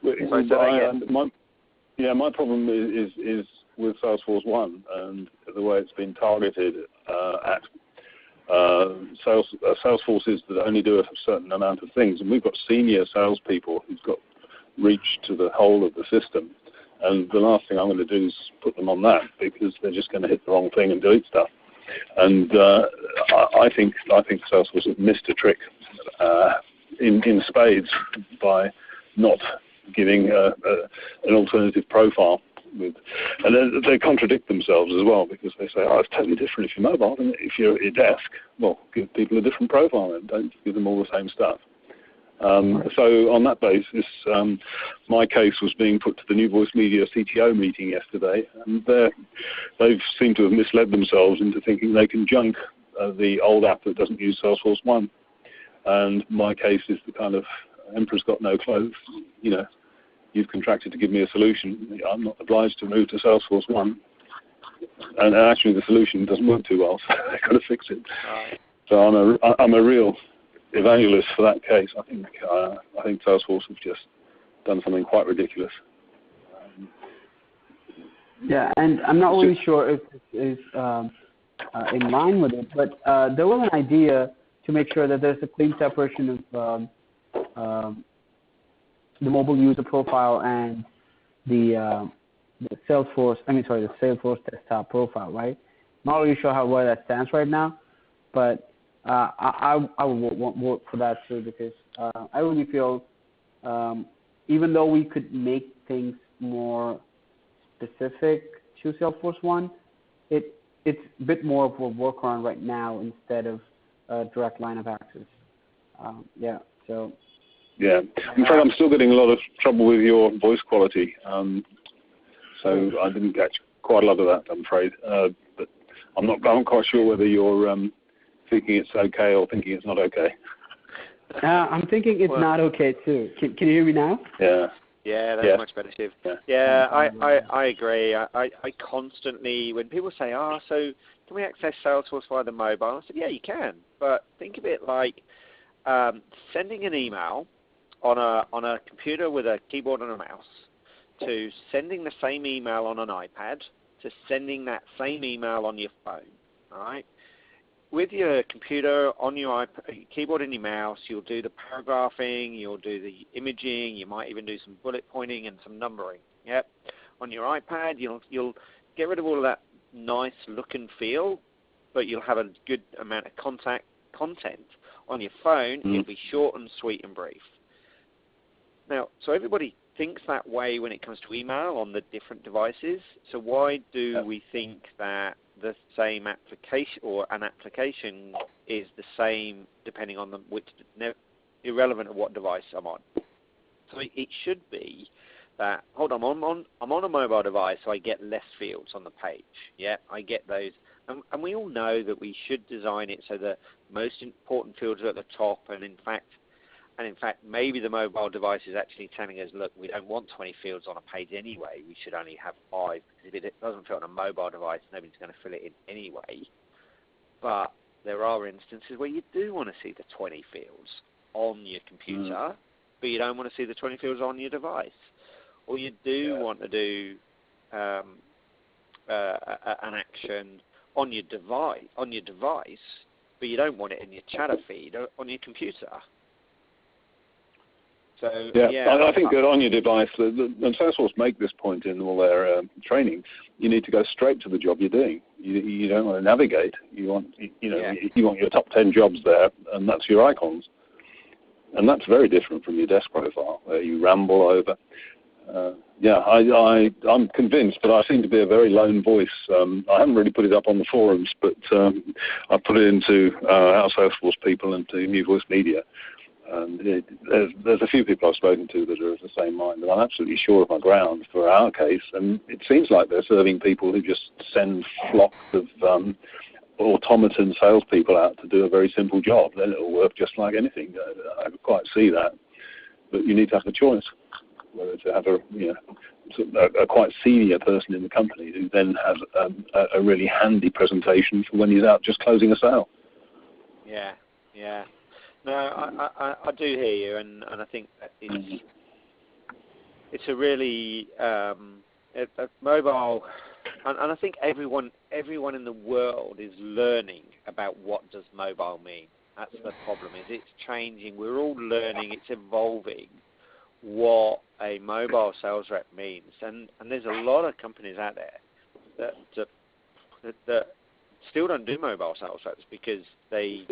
My problem is with Salesforce One and the way it's been targeted at Salesforces that only do a certain amount of things, and we've got senior salespeople who've got reach to the whole of the system. And the last thing I'm going to do is put them on that because they're just going to hit the wrong thing and delete stuff. And I think Salesforce has missed a trick in spades by not giving an alternative profile. And they contradict themselves as well because they say, it's totally different if you're mobile and if you're at your desk. Well, give people a different profile and don't give them all the same stuff. So on that basis, my case was being put to the New Voice Media CTO meeting yesterday, and they've seemed to have misled themselves into thinking they can junk the old app that doesn't use Salesforce One. And my case is the kind of emperor's got no clothes. You've contracted to give me a solution. I'm not obliged to move to Salesforce One. And actually, the solution doesn't work too well, so I've got to fix it. So I'm a real evangelist for that case. I think Salesforce have just done something quite ridiculous. And I'm not really sure if this is in line with it, but there was an idea to make sure that there's a clean separation of the mobile user profile and the Salesforce desktop profile, right? Not really sure where that stands right now, but I would vote for that too because I really feel even though we could make things more specific to Salesforce One, it's a bit more of a workaround right now instead of a direct line of access. Yeah. In fact, I'm still getting a lot of trouble with your voice quality, so I didn't catch quite a lot of that, I'm afraid. But I'm not quite sure whether you're thinking it's okay or thinking it's not okay. I'm thinking it's not okay too. Can you hear me now? Yeah. Yeah, that's much better, Shiv. Yeah, I agree. I constantly, when people say, so can we access Salesforce via the mobile? I said, yeah, you can. But think of it like sending an email on a computer with a keyboard and a mouse to sending the same email on an iPad to sending that same email on your phone, all right? With your computer, on your keyboard and your mouse, you'll do the paragraphing, you'll do the imaging, you might even do some bullet pointing and some numbering. Yep. On your iPad, you'll get rid of all of that nice look and feel, but you'll have a good amount of content. On your phone, it'll be short and sweet and brief. Now, so everybody thinks that way when it comes to email on the different devices. So why do we think that the same application or an application is the same depending on irrelevant of what device I'm on? So it should be that, hold on, I'm on a mobile device, so I get less fields on the page. Yeah, I get those. And we all know that we should design it so the most important fields are at the top, and in fact, maybe the mobile device is actually telling us, look, we don't want 20 fields on a page anyway. We should only have 5. If it doesn't fit on a mobile device, nobody's going to fill it in anyway. But there are instances where you do want to see the 20 fields on your computer, but you don't want to see the 20 fields on your device. Or you do want to do an action on your device, but you don't want it in your chatter feed on your computer. So I think that on your device, and Salesforce make this point in all their training, you need to go straight to the job you're doing. You don't want to navigate. You want you want your top 10 jobs there, and that's your icons. And that's very different from your desk profile, where you ramble over. I'm convinced, but I seem to be a very lone voice. I haven't really put it up on the forums, but I put it into our Salesforce people and to New Voice Media. And there's a few people I've spoken to that are of the same mind, and I'm absolutely sure of my ground for our case. And it seems like they're serving people who just send flocks of automaton salespeople out to do a very simple job. Then it'll work just like anything. I can quite see that. But you need to have a choice, whether to have a quite senior person in the company who then has a really handy presentation for when he's out just closing a sale. Yeah. No, I do hear you, and I think that it's a really mobile, and I think everyone in the world is learning about what does mobile mean. That's the problem. Is it's changing. We're all learning. It's evolving what a mobile sales rep means, and there's a lot of companies out there that still don't do mobile sales reps because they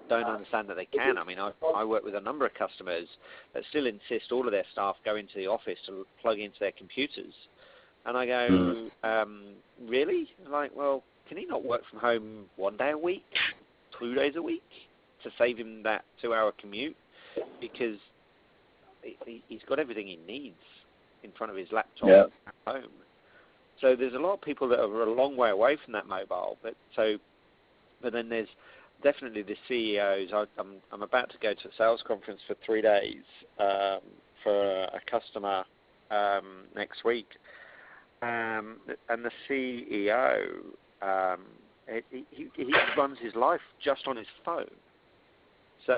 don't understand that they can. I mean, I work with a number of customers that still insist all of their staff go into the office to plug into their computers. And I go, really? Like, well, can he not work from home 1 day a week, 2 days a week to save him that 2-hour commute? Because he's got everything he needs in front of his laptop at home. So there's a lot of people that are a long way away from that mobile. But then there's definitely the CEOs. I'm about to go to a sales conference for 3 days for a customer next week. And the CEO, he runs his life just on his phone. So,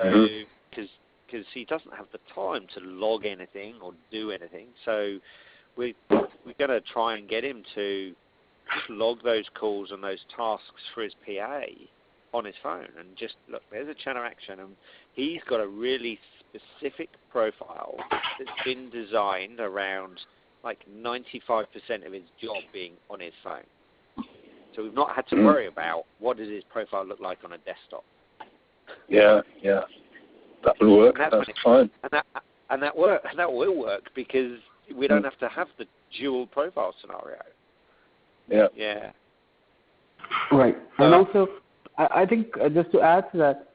because he doesn't have the time to log anything or do anything. So we're going to try and get him to just log those calls and those tasks for his PA on his phone. And just, look, there's a channel action. And he's got a really specific profile that's been designed around like 95% of his job being on his phone. So we've not had to worry about what does his profile look like on a desktop. Yeah. That will work. That's fine. And that will work because we don't have to have the dual profile scenario. Yeah. Right. And also, I think just to add to that,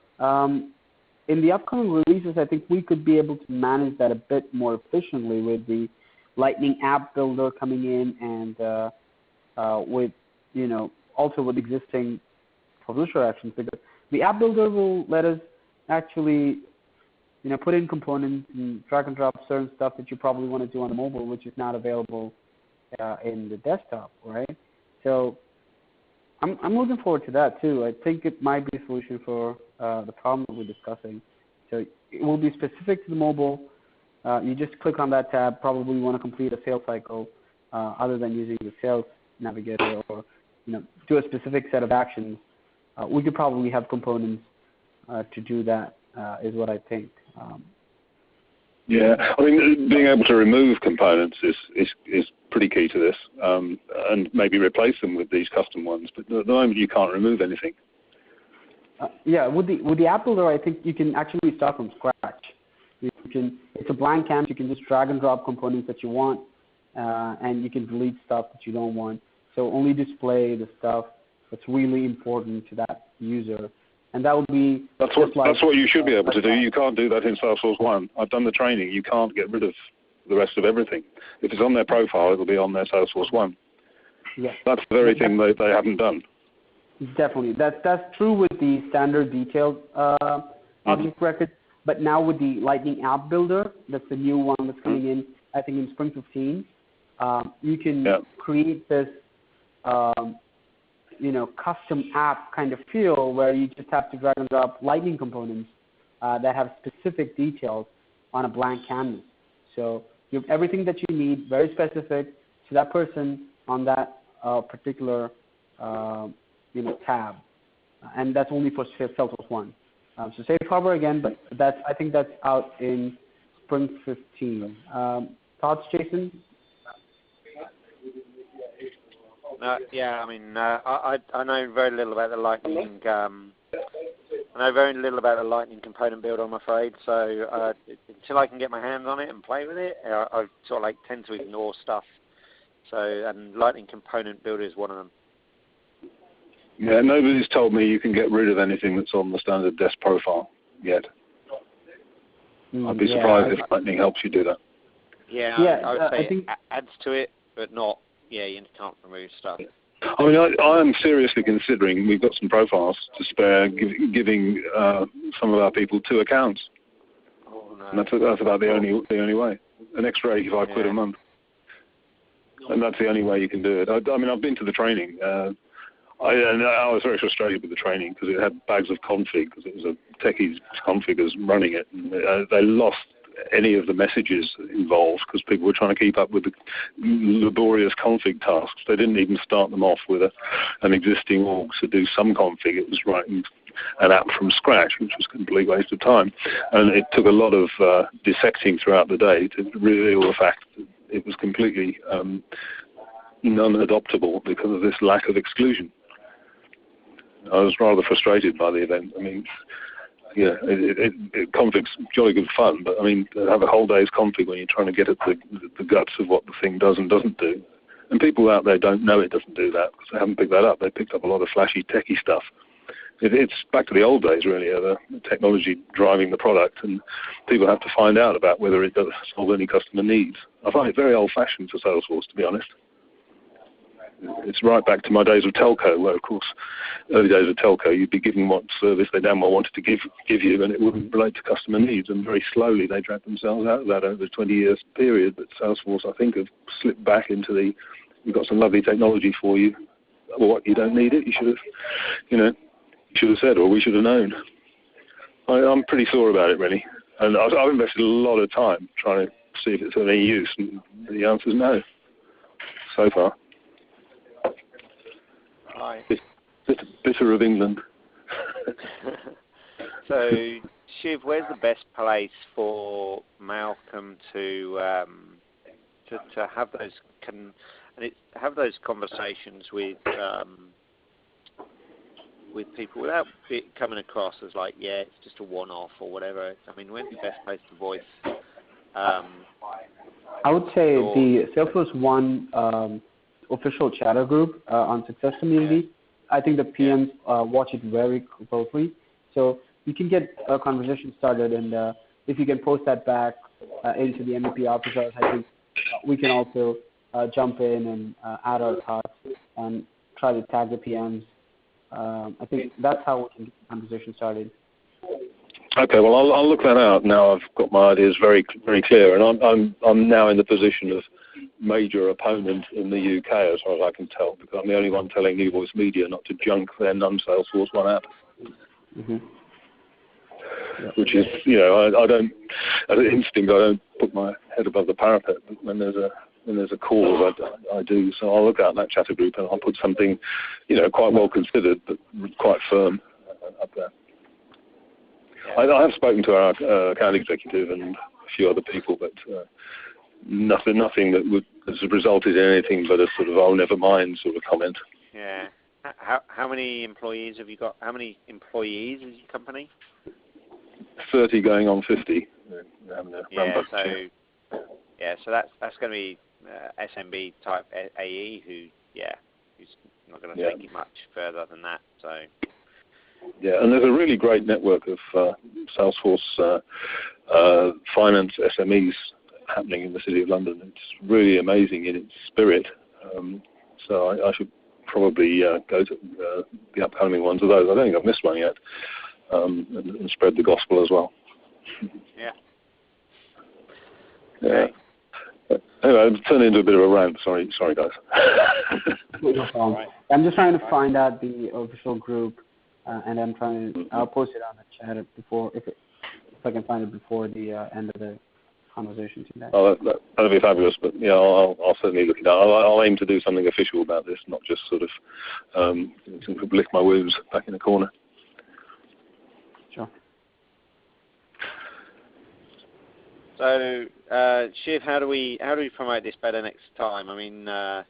in the upcoming releases, I think we could be able to manage that a bit more efficiently with the Lightning App Builder coming in, and with also with existing publisher actions, because the App Builder will let us actually put in components and drag and drop certain stuff that you probably want to do on the mobile, which is not available in the desktop, right? So I'm looking forward to that too. I think it might be a solution for the problem that we're discussing. So it will be specific to the mobile. You just click on that tab. Probably want to complete a sales cycle, other than using the sales navigator, or do a specific set of actions. We could probably have components to do that. Is what I think. Yeah, I mean, being able to remove components is pretty key to this, and maybe replace them with these custom ones. But at the moment, you can't remove anything. With the App Builder, I think you can actually start from scratch. It's a blank canvas. You can just drag and drop components that you want, and you can delete stuff that you don't want. So only display the stuff that's really important to that user. And that would be that's what you should be able to do. You can't do that in Salesforce 1. I've done the training. You can't get rid of the rest of everything. If it's on their profile, it'll be on their Salesforce 1. Yeah. That's the very thing they haven't done. Definitely. That's true with the standard detailed object record. But now with the Lightning App Builder, that's the new one that's coming in, I think in Spring 15, you can create this custom app kind of feel where you just have to drag and drop Lightning components that have specific details on a blank canvas. So you have everything that you need, very specific to that person on that particular tab, and that's only for Salesforce 1. So Safe Harbor again, but I think that's out in Spring 15. Thoughts, Jason? I mean, I know very little about the Lightning. I know very little about the Lightning component builder, I'm afraid. So until I can get my hands on it and play with it, I sort of tend to ignore stuff. So, and Lightning component builder is one of them. Yeah, nobody's told me you can get rid of anything that's on the standard desk profile yet. I'd be surprised if Lightning helps you do that. I would say it adds to it, but not. Yeah, you can't remove stuff. I mean, I am seriously considering, we've got some profiles to spare, giving some of our people 2 accounts. Oh, no. And that's about the only way. An extra 85 quid a month. And that's the only way you can do it. I mean, I've been to the training. I was very frustrated with the training because it had bags of config, because it was a techies configures running it. And they lost any of the messages involved because people were trying to keep up with the laborious config tasks. They didn't even start them off with an existing org to do some config. It was writing an app from scratch, which was a complete waste of time. And it took a lot of dissecting throughout the day to reveal the fact that it was completely non-adoptable because of this lack of exclusion. I was rather frustrated by the event. I mean, yeah, config's jolly good fun, but I mean, to have a whole day's config when you're trying to get at the guts of what the thing does and doesn't do. And people out there don't know it doesn't do that because they haven't picked that up. They picked up a lot of flashy, techie stuff. It's back to the old days, really, of the technology driving the product, and people have to find out about whether it does solve any customer needs. I find it very old-fashioned for Salesforce, to be honest. It's right back to my days of telco, where, of course, early days of telco, you'd be given what service they damn well wanted to give you, and it wouldn't relate to customer needs. And very slowly, they dragged themselves out of that over a 20 years period. But Salesforce, I think, have slipped back into we've got some lovely technology for you. Well, what, you don't need it? You should have, you should have said, or we should have known. I'm pretty sore about it, really. And I've invested a lot of time trying to see if it's of any use, and the answer is no, so far. Bitter of England. So, Shiv, where's the best place for Malcolm to have those conversations with people without it coming across as like, yeah, it's just a one-off or whatever? I mean, where's the best place to voice? I would say the Salesforce One official chatter group on Success Community. Yeah. I think the PMs watch it very closely, so you can get a conversation started, and if you can post that back into the MEP officers, I think we can also jump in and add our thoughts and try to tag the PMs. I think that's how we can get the conversation started. Okay, well, I'll look that out now. I've got my ideas very, very clear, and I'm now in the position of major opponent in the UK, as far as I can tell, because I'm the only one telling New Voice Media not to junk their non-Salesforce One app. Mm-hmm. Yeah. Which is, I don't, as an instinct, I don't put my head above the parapet, but when there's a cause, I do. So I'll look out that chatter group and I'll put something, quite well considered, but quite firm up there. I have spoken to our account executive and a few other people, but nothing that has resulted in anything but a sort of "oh, never mind" sort of comment. Yeah. How many employees have you got? How many employees is your company? 30 going on 50. So that's going to be SMB type AE who's not going to take it much further than that. So. Yeah, and there's a really great network of Salesforce finance SMEs happening in the City of London. It's really amazing in its spirit. So I should probably go to the upcoming ones of those. I don't think I've missed one yet, and spread the gospel as well. Yeah. Yeah. Anyway, it's turned into a bit of a rant. Sorry, guys. No problem. Right. I'm just trying to find out the official group. And I'm trying to. I'll post it on the chat before, if I can find it before the end of the conversation today. Oh, that'd be fabulous. But yeah, I'll certainly look it up. I'll aim to do something official about this, not just sort of lick my wounds back in the corner. Sure. So, Shiv, how do we promote this better next time? I mean, I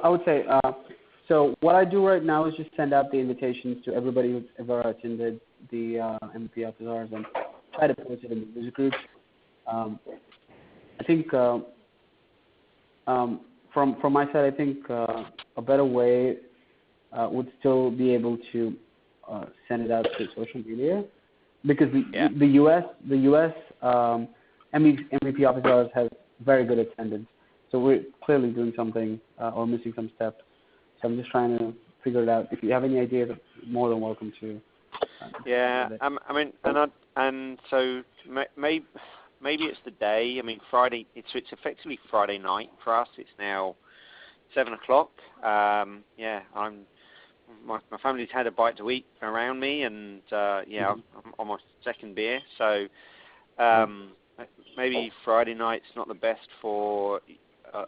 would say, so what I do right now is just send out the invitations to everybody who's ever attended the MP officers and try to post it in the user groups. I think from my side, I think a better way would still be able to send it out to social media, because the US MVP officers has very good attendance. So we're clearly doing something or missing some steps. So I'm just trying to figure it out. If you have any ideas, more than welcome to. I mean, so maybe it's the day. I mean, Friday. It's effectively Friday night for us. It's now 7:00. I'm my family's had a bite to eat around me, and I'm on my second beer, so maybe Friday night's not the best for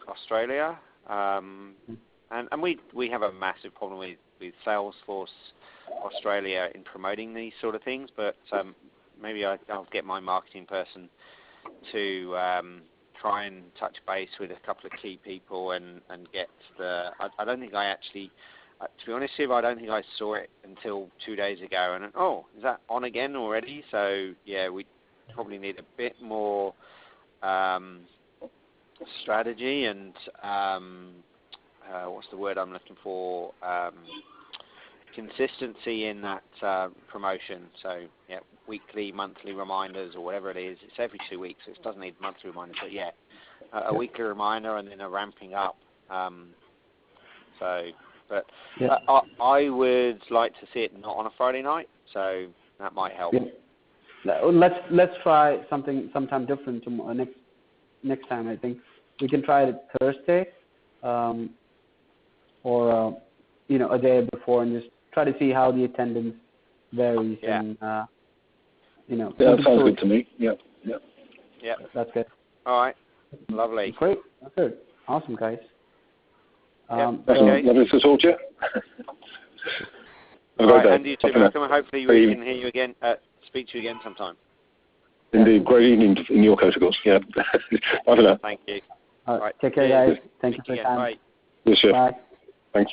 Australia, and we have a massive problem with Salesforce Australia in promoting these sort of things, but maybe I'll get my marketing person to try and touch base with a couple of key people and get I don't think I actually, to be honest with you, I don't think I saw it until 2 days ago, and is that on again already? So yeah, we probably need a bit more strategy and what's the word I'm looking for? Consistency in that promotion. So yeah, weekly, monthly reminders or whatever it is. It's every 2 weeks, so it doesn't need monthly reminders. But yeah, a weekly reminder and then a ramping up. I would like to see it not on a Friday night, so that might help. Yeah. Let's try sometime different next time. I think we can try it Thursday, or a day before, and just try to see how the attendance varies. Yeah. And that sounds good to me. Yeah. That's good. All right. Lovely. Great. That's good. Awesome, guys. Okay. Lovely to talk to you. All right, and you too, Malcolm. Hopefully we can hear you again. Speak to you again sometime. Indeed. Great evening in your categories. Yeah. Bye for now. Thank you. All right. Take care, guys. Thank you for your time. Bye. Yes, sir. Bye. Thanks.